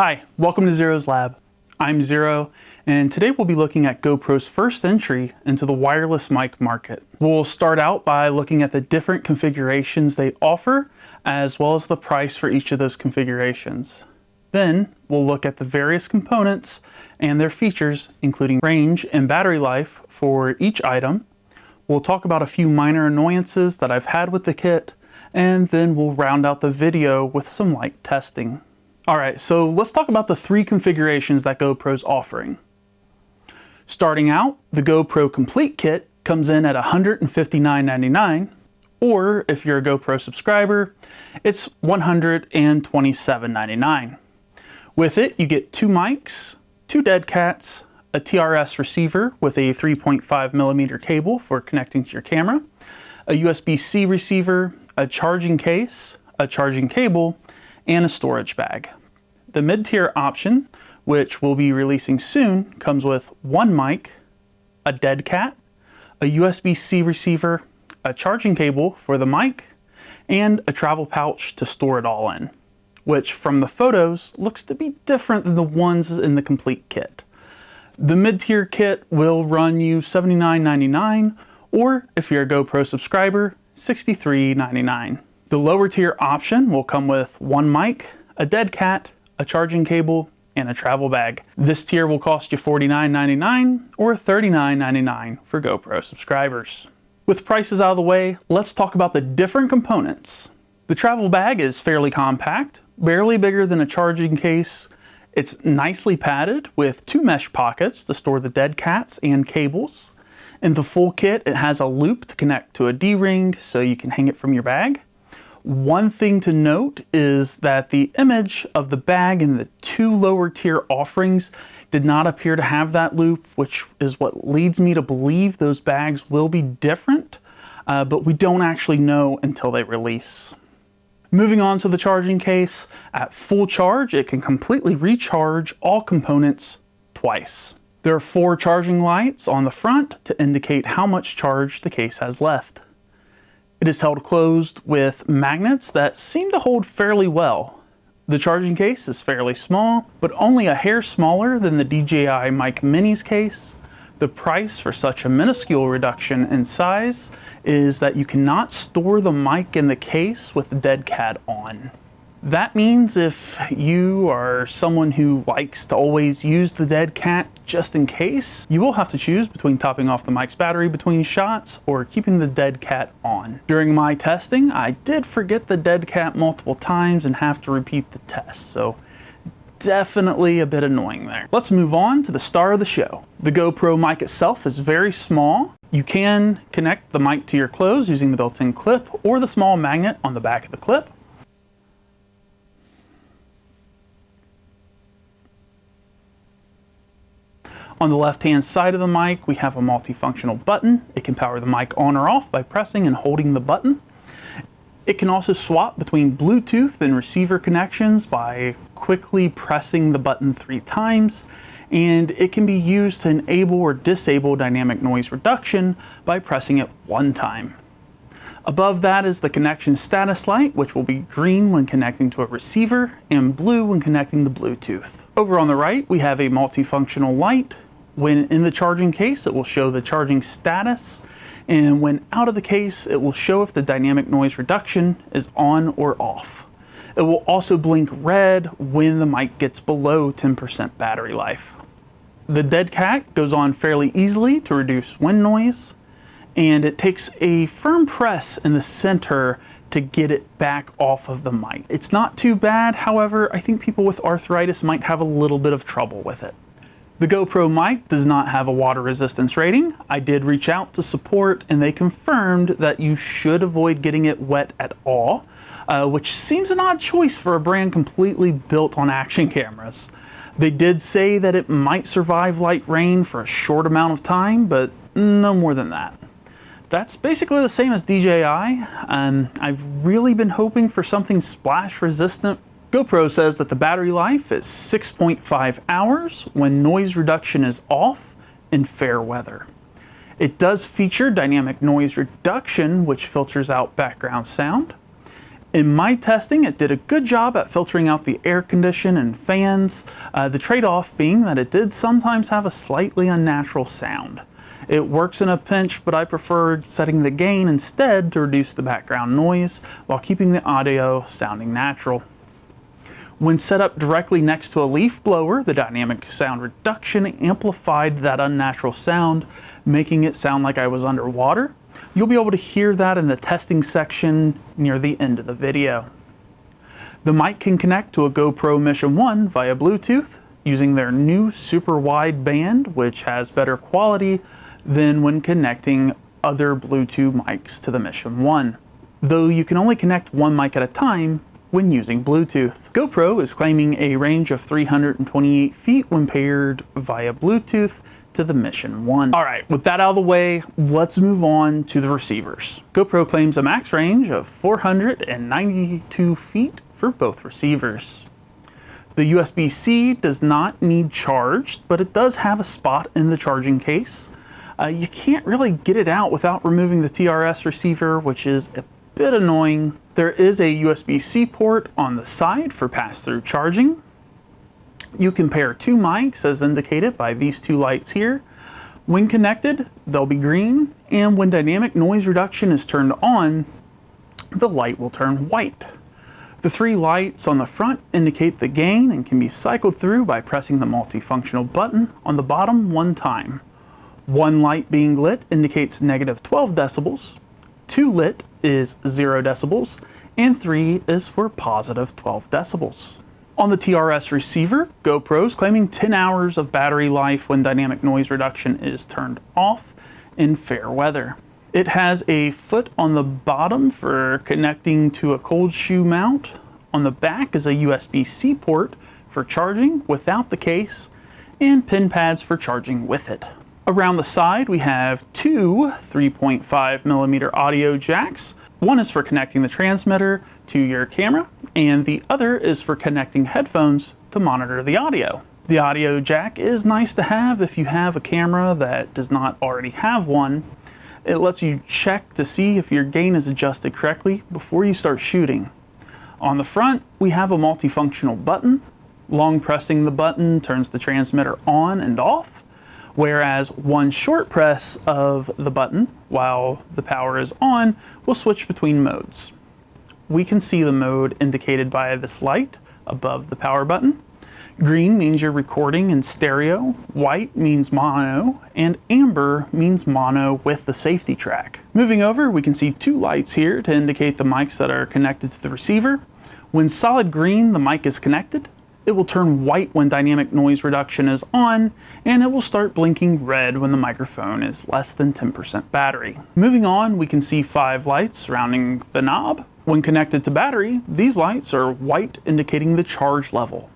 Hi, welcome to Zero's Lab. I'm Zero, and today we'll be looking at GoPro's first entry into the wireless mic market. We'll start out by looking at the different configurations they offer, as well as the price for each of those configurations. Then we'll look at the various components and their features, including range and battery life for each item. We'll talk about a few minor annoyances that I've had with the kit, and then we'll round out the video with some light testing. Alright, so let's talk about the three configurations that GoPro's offering. Starting out, the GoPro Complete Kit comes in at $159.99, or if you're a GoPro subscriber, it's $127.99. With it, you get two mics, two dead cats, a TRS receiver with a 3.5mm cable for connecting to your camera, a USB-C receiver, a charging case, a charging cable, and a storage bag. The mid-tier option, which we'll be releasing soon, comes with one mic, a dead cat, a USB-C receiver, a charging cable for the mic, and a travel pouch to store it all in, which from the photos looks to be different than the ones in the complete kit. The mid-tier kit will run you $79.99, or if you're a GoPro subscriber, $63.99. The lower tier option will come with one mic, a dead cat, a charging cable, and a travel bag. This tier will cost you $49.99 or $39.99 for GoPro subscribers. With prices out of the way, let's talk about the different components. The travel bag is fairly compact, barely bigger than a charging case. It's nicely padded with two mesh pockets to store the dead cats and cables. In the full kit, it has a loop to connect to a D-ring so you can hang it from your bag. One thing to note is that the image of the bag in the two lower tier offerings did not appear to have that loop, which is what leads me to believe those bags will be different, but we don't actually know until they release. Moving on to the charging case, at full charge, it can completely recharge all components twice. There are 4 charging lights on the front to indicate how much charge the case has left. It is held closed with magnets that seem to hold fairly well. The charging case is fairly small, but only a hair smaller than the DJI Mic Mini's case. The price for such a minuscule reduction in size is that you cannot store the mic in the case with the dead cat on. That means if you are someone who likes to always use the dead cat just in case, you will have to choose between topping off the mic's battery between shots or keeping the dead cat on. During my testing, I did forget the dead cat multiple times and have to repeat the test, so definitely a bit annoying there. Let's move on to the star of the show. The GoPro mic itself is very small. You can connect the mic to your clothes using the built-in clip or the small magnet on the back of the clip. On the left-hand side of the mic, we have a multifunctional button. It can power the mic on or off by pressing and holding the button. It can also swap between Bluetooth and receiver connections by quickly pressing the button 3 times. And it can be used to enable or disable dynamic noise reduction by pressing it 1 time. Above that is the connection status light, which will be green when connecting to a receiver and blue when connecting to Bluetooth. Over on the right, we have a multifunctional light. When in the charging case, it will show the charging status, and when out of the case, it will show if the dynamic noise reduction is on or off. It will also blink red when the mic gets below 10% battery life. The dead cat goes on fairly easily to reduce wind noise, and it takes a firm press in the center to get it back off of the mic. It's not too bad, however, I think people with arthritis might have a little bit of trouble with it. The GoPro mic does not have a water resistance rating. I did reach out to support and they confirmed that you should avoid getting it wet at all, which seems an odd choice for a brand completely built on action cameras. They did say that it might survive light rain for a short amount of time, but no more than that. That's basically the same as DJI. I've really been hoping for something splash resistant. GoPro says that the battery life is 6.5 hours when noise reduction is off in fair weather. It does feature dynamic noise reduction, which filters out background sound. In my testing, it did a good job at filtering out the air condition and fans, the trade-off being that it did sometimes have a slightly unnatural sound. It works in a pinch, but I preferred setting the gain instead to reduce the background noise while keeping the audio sounding natural. When set up directly next to a leaf blower, the dynamic sound reduction amplified that unnatural sound, making it sound like I was underwater. You'll be able to hear that in the testing section near the end of the video. The mic can connect to a GoPro Mission 1 via Bluetooth using their new super wide band, which has better quality than when connecting other Bluetooth mics to the Mission 1. Though you can only connect one mic at a time when using Bluetooth. GoPro is claiming a range of 328 feet when paired via Bluetooth to the Mission 1. Alright, with that out of the way, let's move on to the receivers. GoPro claims a max range of 492 feet for both receivers. The USB-C does not need charged, but it does have a spot in the charging case. You can't really get it out without removing the TRS receiver, which is a bit annoying. There is a USB-C port on the side for pass-through charging. You can pair two mics as indicated by these two lights here. When connected, they'll be green, and when dynamic noise reduction is turned on, the light will turn white. The three lights on the front indicate the gain and can be cycled through by pressing the multifunctional button on the bottom one time. One light being lit indicates negative 12 decibels, two lit is 0 decibels, and 3 is for positive 12 decibels. On the TRS receiver, GoPro's claiming 10 hours of battery life when dynamic noise reduction is turned off in fair weather. It has a foot on the bottom for connecting to a cold shoe mount. On the back is a USB-C port for charging without the case, and pin pads for charging with it. Around the side, we have two 3.5mm audio jacks. One is for connecting the transmitter to your camera, and the other is for connecting headphones to monitor the audio. The audio jack is nice to have if you have a camera that does not already have one. It lets you check to see if your gain is adjusted correctly before you start shooting. On the front, we have a multifunctional button. Long pressing the button turns the transmitter on and off, whereas one short press of the button while the power is on will switch between modes. We can see the mode indicated by this light above the power button. Green means you're recording in stereo, white means mono, and amber means mono with the safety track. Moving over, we can see two lights here to indicate the mics that are connected to the receiver. When solid green, the mic is connected. It will turn white when dynamic noise reduction is on, and it will start blinking red when the microphone is less than 10% battery. Moving on, we can see 5 lights surrounding the knob. When connected to battery, these lights are white, indicating the charge level.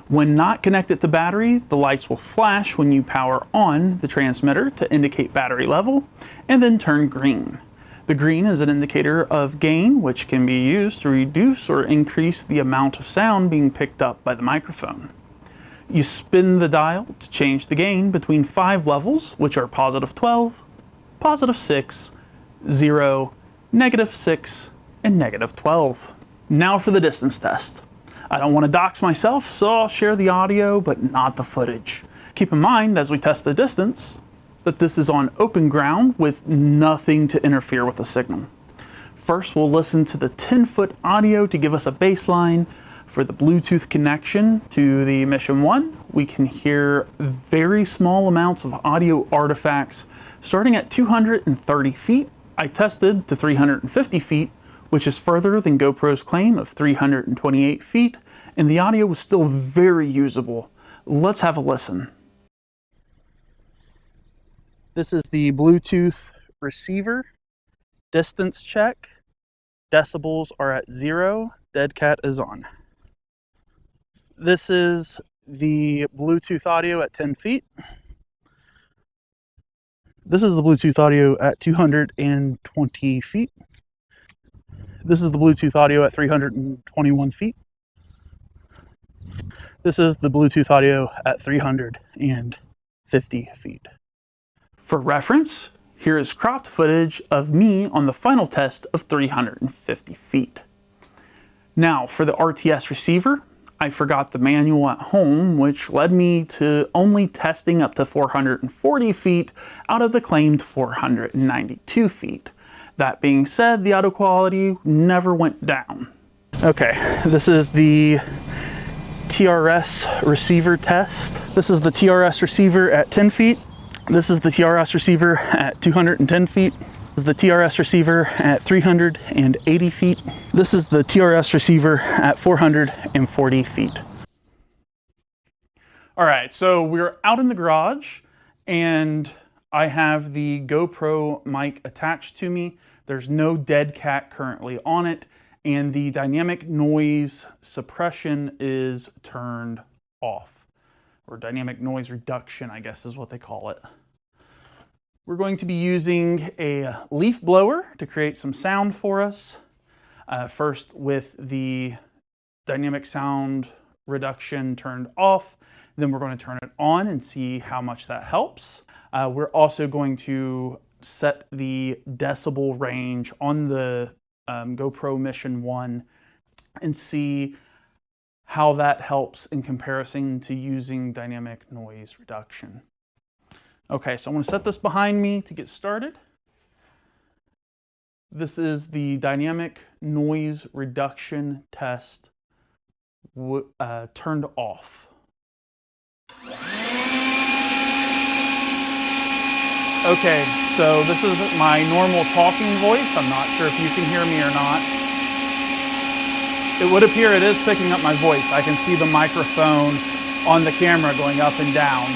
When not connected to battery, the lights will flash when you power on the transmitter to indicate battery level, and then turn green. The green is an indicator of gain, which can be used to reduce or increase the amount of sound being picked up by the microphone. You spin the dial to change the gain between 5 levels, which are positive 12, positive 6, 0, negative 6, and negative 12. Now for the distance test. I don't want to dox myself, so I'll share the audio, but not the footage. Keep in mind, as we test the distance, that this is on open ground with nothing to interfere with the signal. First, we'll listen to the 10-foot audio to give us a baseline. For the Bluetooth connection to the Mission 1, we can hear very small amounts of audio artifacts starting at 230 feet. I tested to 350 feet, which is further than GoPro's claim of 328 feet, and the audio was still very usable. Let's have a listen. This is the Bluetooth receiver. Distance check. Decibels are at 0. Dead cat is on. This is the Bluetooth audio at 10 feet. This is the Bluetooth audio at 220 feet. This is the Bluetooth audio at 321 feet. This is the Bluetooth audio at 350 feet. For reference, here is cropped footage of me on the final test of 350 feet. Now for the RTS receiver, I forgot the manual at home, which led me to only testing up to 440 feet out of the claimed 492 feet. That being said, the audio quality never went down. Okay, this is the TRS receiver test. This is the TRS receiver at 10 feet. This is the TRS receiver at 210 feet. This is the TRS receiver at 380 feet. This is the TRS receiver at 440 feet. All right, so we're out in the garage and I have the GoPro mic attached to me. There's no dead cat currently on it, and the dynamic noise suppression is turned off, or dynamic noise reduction, I guess is what they call it. We're going to be using a leaf blower to create some sound for us. First with the dynamic sound reduction turned off, then we're going to turn it on and see how much that helps. We're also going to set the decibel range on the GoPro Mission 1 and see how that helps in comparison to using dynamic noise reduction. Okay, so I'm going to set this behind me to get started. This is the dynamic noise reduction test turned off. Okay, so this is my normal talking voice. I'm not sure if you can hear me or not. It would appear it is picking up my voice. I can see the microphone on the camera going up and down.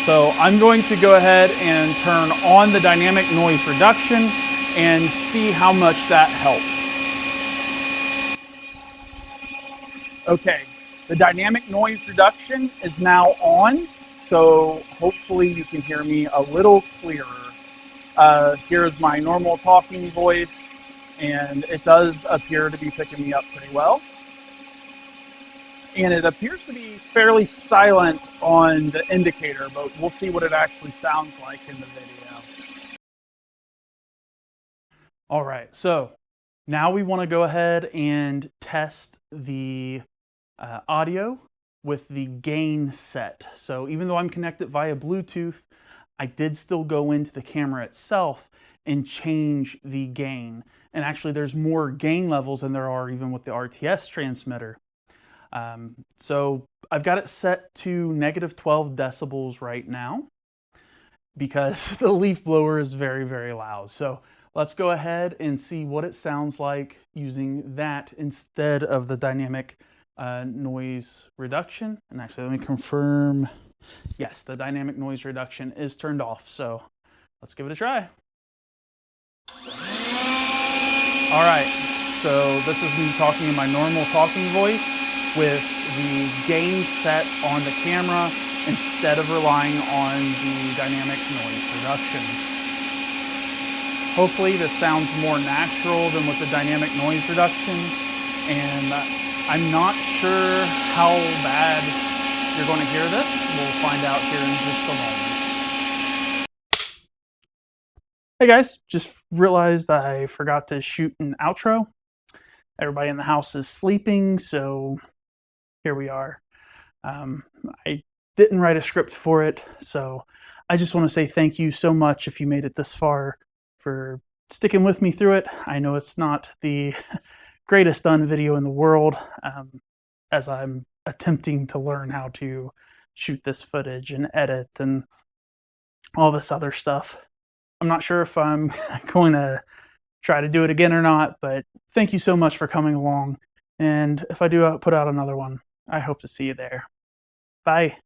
So I'm going to go ahead and turn on the dynamic noise reduction and see how much that helps. Okay, the dynamic noise reduction is now on, so hopefully you can hear me a little clearer. Here's my normal talking voice, and it does appear to be picking me up pretty well. And it appears to be fairly silent on the indicator, but we'll see what it actually sounds like in the video. All right, so now we want to go ahead and test the audio with the gain set. So even though I'm connected via Bluetooth, I did still go into the camera itself and change the gain. And actually there's more gain levels than there are even with the RTS transmitter. So I've got it set to -12 decibels right now because the leaf blower is very, very loud. So let's go ahead and see what it sounds like using that instead of the dynamic noise reduction. And actually, let me confirm. Yes, the dynamic noise reduction is turned off. So let's give it a try. All right, so this is me talking in my normal talking voice with the gain set on the camera instead of relying on the dynamic noise reduction. Hopefully this sounds more natural than with the dynamic noise reduction, and I'm not sure how bad you're going to hear this. We'll find out here in just a moment. Hey guys, just realized I forgot to shoot an outro. Everybody in the house is sleeping, so here we are. I didn't write a script for it, so I just want to say thank you so much if you made it this far for sticking with me through it. I know it's not the greatest done video in the world, as I'm attempting to learn how to shoot this footage and edit and all this other stuff. I'm not sure if I'm going to try to do it again or not, but thank you so much for coming along. And if I do put out another one, I hope to see you there. Bye.